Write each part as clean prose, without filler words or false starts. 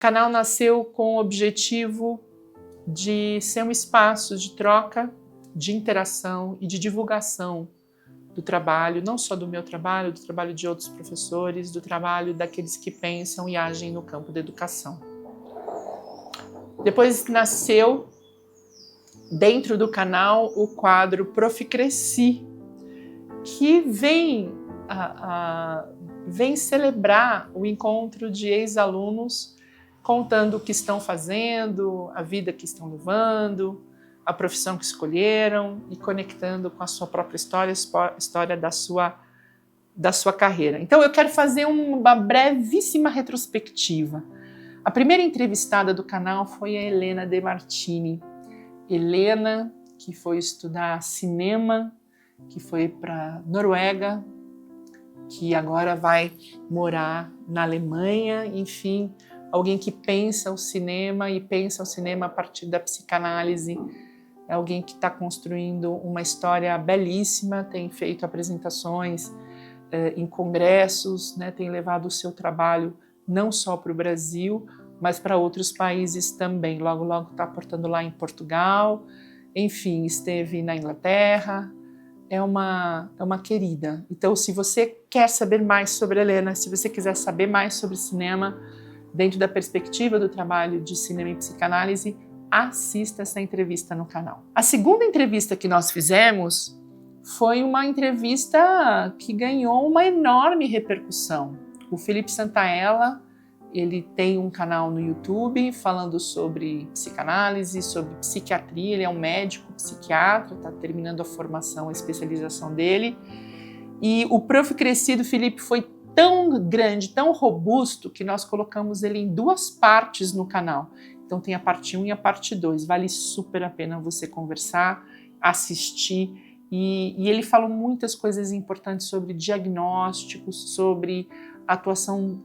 canal nasceu com o objetivo de ser um espaço de troca, de interação e de divulgação do trabalho, não só do meu trabalho, do trabalho de outros professores, do trabalho daqueles que pensam e agem no campo da educação. Depois nasceu, dentro do canal, o quadro Proficresci, que vem celebrar o encontro de ex-alunos contando o que estão fazendo, a vida que estão levando, a profissão que escolheram e conectando com a sua própria história, a história da sua carreira. Então eu quero fazer uma brevíssima retrospectiva. A primeira entrevistada do canal foi a Helena De Martini. Helena, que foi estudar cinema, que foi para Noruega, que agora vai morar na Alemanha, enfim, alguém que pensa o cinema e pensa o cinema a partir da psicanálise, é alguém que está construindo uma história belíssima, tem feito apresentações em congressos, né, tem levado o seu trabalho não só para o Brasil, mas para outros países também. Logo, logo está aportando lá em Portugal, enfim, esteve na Inglaterra. É uma querida. Então, se você quer saber mais sobre a Helena, se você quiser saber mais sobre cinema, dentro da perspectiva do trabalho de cinema e psicanálise, assista essa entrevista no canal. A segunda entrevista que nós fizemos foi uma entrevista que ganhou uma enorme repercussão. O Felipe Santaella, ele tem um canal no YouTube falando sobre psicanálise, sobre psiquiatria, ele é um médico psiquiatra, está terminando a formação, a especialização dele. E o Proficresci do Felipe foi tão grande, tão robusto, que nós colocamos ele em 2 partes no canal. Então tem a parte 1 e a parte 2, vale super a pena você conversar, assistir. E ele falou muitas coisas importantes sobre diagnósticos, sobre a atuação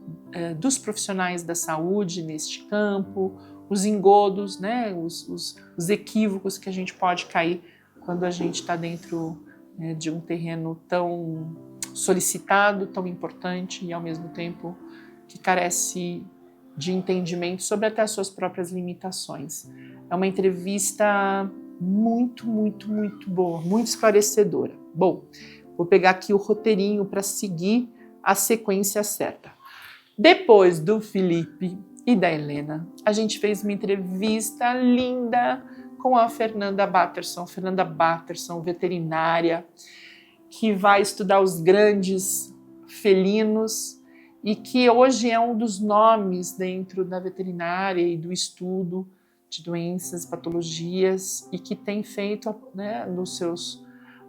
dos profissionais da saúde neste campo, os engodos, né, os equívocos que a gente pode cair quando a gente está dentro de um terreno tão solicitado, tão importante e ao mesmo tempo que carece de entendimento sobre até as suas próprias limitações. É uma entrevista muito, muito, muito boa, muito esclarecedora. Bom, vou pegar aqui o roteirinho para seguir a sequência certa. Depois do Felipe e da Helena, a gente fez uma entrevista linda com a Fernanda Batterson, veterinária, que vai estudar os grandes felinos e que hoje é um dos nomes dentro da veterinária e do estudo de doenças, patologias, e que tem feito, né,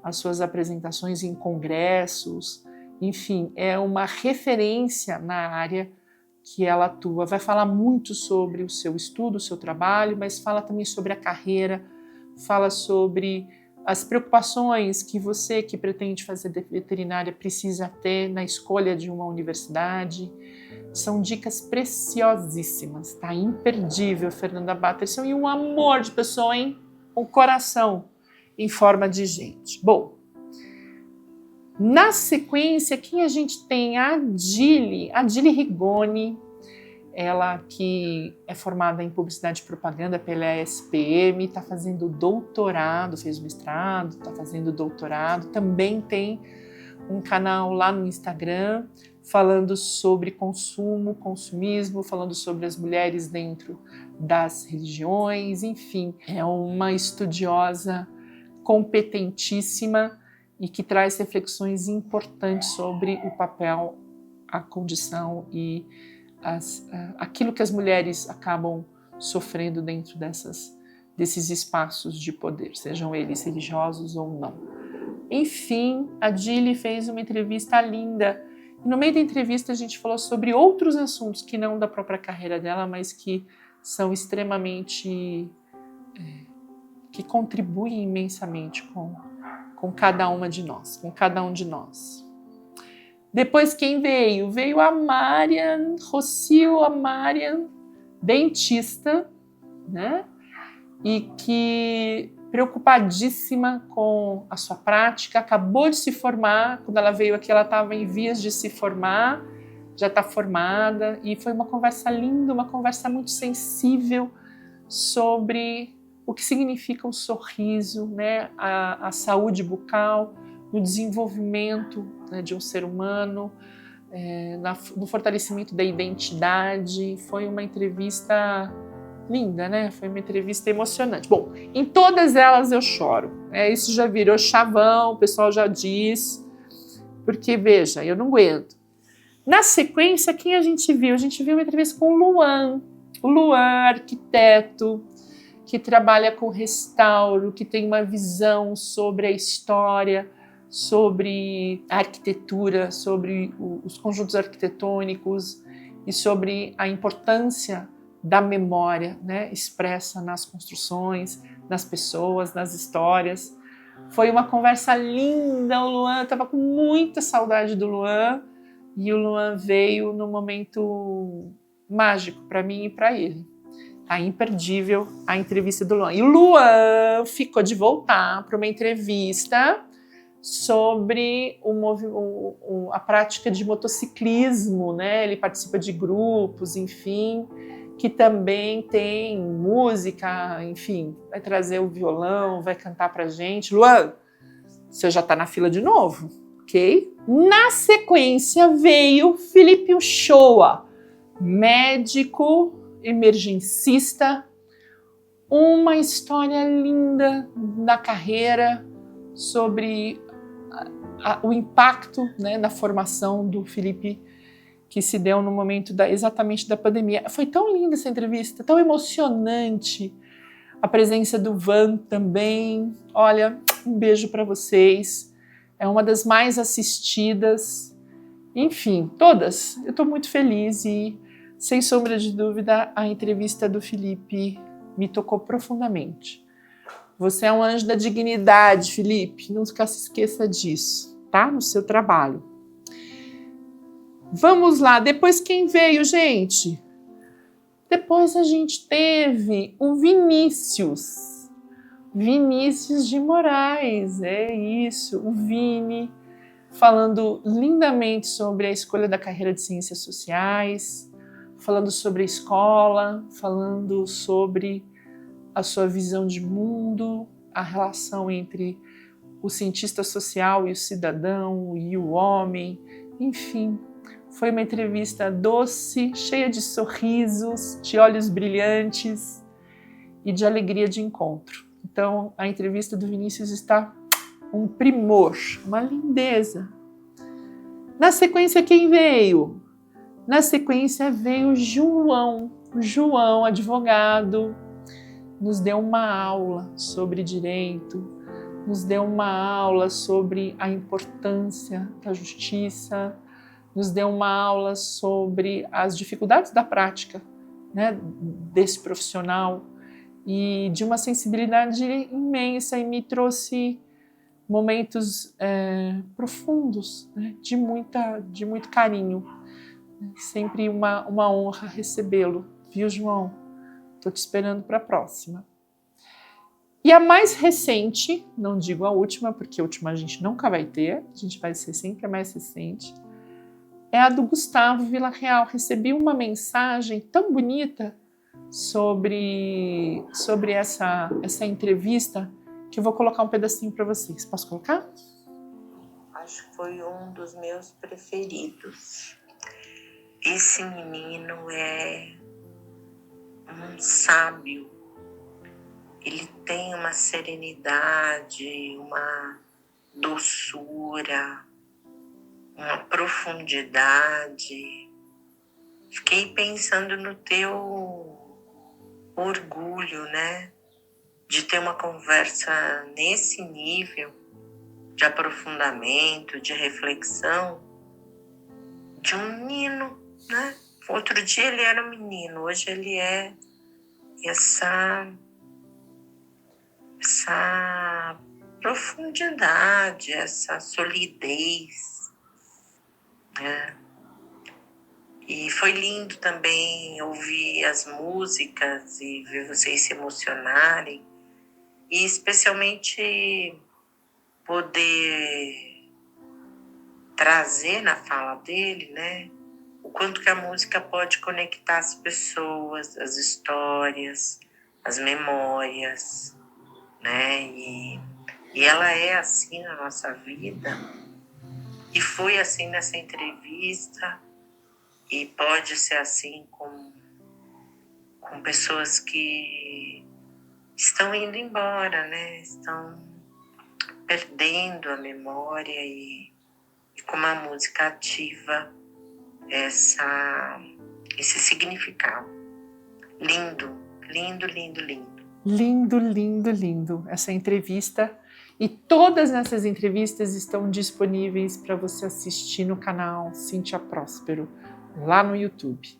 as suas apresentações em congressos. Enfim, é uma referência na área que ela atua. Vai falar muito sobre o seu estudo, o seu trabalho, mas fala também sobre a carreira, fala sobre as preocupações que você que pretende fazer veterinária precisa ter na escolha de uma universidade. São dicas preciosíssimas, tá? Imperdível, Fernanda Batterson, e um amor de pessoa, hein? Um coração em forma de gente. Bom, na sequência, quem a gente tem? A Adília Rigoni, ela que é formada em publicidade e propaganda pela ESPM, está fazendo doutorado, fez mestrado, está fazendo doutorado, também tem um canal lá no Instagram falando sobre consumo, consumismo, falando sobre as mulheres dentro das religiões, enfim, é uma estudiosa competentíssima e que traz reflexões importantes sobre o papel, a condição e aquilo que as mulheres acabam sofrendo dentro desses espaços de poder, sejam eles religiosos ou não. Enfim, a Adília fez uma entrevista linda. E no meio da entrevista a gente falou sobre outros assuntos que não da própria carreira dela, mas que são extremamente... que contribuem imensamente com cada uma de nós, com cada um de nós. Depois quem veio? Veio a Marian, Rocio, a Marian, dentista, né? E que, preocupadíssima com a sua prática, acabou de se formar. Quando ela veio aqui, ela estava em vias de se formar, já está formada, e foi uma conversa linda, uma conversa muito sensível sobre o que significa o sorriso, né, a saúde bucal, no desenvolvimento, né, de um ser humano, no fortalecimento da identidade. Foi uma entrevista linda, né? Foi uma entrevista emocionante. Bom, em todas elas eu choro. Isso já virou chavão, o pessoal já diz, porque, veja, eu não aguento. Na sequência, quem a gente viu? A gente viu uma entrevista com o Luan, arquiteto, que trabalha com restauro, que tem uma visão sobre a história, sobre a arquitetura, sobre os conjuntos arquitetônicos e sobre a importância da memória, né, expressa nas construções, nas pessoas, nas histórias. Foi uma conversa linda. O Luan, eu estava com muita saudade do Luan, e o Luan veio num momento mágico para mim e para ele. Tá imperdível a entrevista do Luan. E o Luan ficou de voltar para uma entrevista sobre a prática de motociclismo, né? Ele participa de grupos, enfim, que também tem música, enfim, vai trazer o violão, vai cantar pra gente. Luan, você já tá na fila de novo, ok? Na sequência veio Felipe Uchoa, médico emergencista, uma história linda na carreira sobre o impacto, né, na formação do Felipe, que se deu no momento exatamente da pandemia. Foi tão linda essa entrevista, tão emocionante. A presença do Van também. Olha, um beijo para vocês. É uma das mais assistidas. Enfim, todas. Eu estou muito feliz e, sem sombra de dúvida, a entrevista do Felipe me tocou profundamente. Você é um anjo da dignidade, Felipe. Nunca se esqueça disso, tá? No seu trabalho. Vamos lá. Depois quem veio, gente? Depois a gente teve o Vinícius. Vinícius de Moraes, é isso. O Vini falando lindamente sobre a escolha da carreira de ciências sociais, falando sobre a escola, falando sobre a sua visão de mundo, a relação entre o cientista social e o cidadão e o homem, enfim. Foi uma entrevista doce, cheia de sorrisos, de olhos brilhantes e de alegria de encontro. Então, a entrevista do Vinícius está um primor, uma lindeza. Na sequência, quem veio? Na sequência veio João. João, advogado, nos deu uma aula sobre direito, nos deu uma aula sobre a importância da justiça, nos deu uma aula sobre as dificuldades da prática, né, desse profissional, e de uma sensibilidade imensa, e me trouxe momentos profundos, né, de muito carinho. Sempre uma honra recebê-lo, viu, João? Estou te esperando para a próxima. E a mais recente, não digo a última, porque a última a gente nunca vai ter, a gente vai ser sempre a mais recente, é a do Gustavo Villarreal. Recebi uma mensagem tão bonita sobre essa entrevista, que eu vou colocar um pedacinho para vocês. Posso colocar? Acho que foi um dos meus preferidos. Esse menino é um sábio. Ele tem uma serenidade, uma doçura, uma profundidade. Fiquei pensando no teu orgulho, né? De ter uma conversa nesse nível de aprofundamento, de reflexão, de um menino, né? Outro dia ele era um menino, hoje ele é essa profundidade, essa solidez, né? E foi lindo também ouvir as músicas e ver vocês se emocionarem, e especialmente poder trazer na fala dele, né, o quanto que a música pode conectar as pessoas, as histórias, as memórias, né? E ela é assim na nossa vida, e foi assim nessa entrevista, e pode ser assim com pessoas que estão indo embora, né? Estão perdendo a memória, e como a música ativa esse significado. Lindo, lindo, lindo, lindo. Lindo, lindo, lindo essa entrevista. E todas essas entrevistas estão disponíveis para você assistir no canal Cíntia Próspero, lá no YouTube.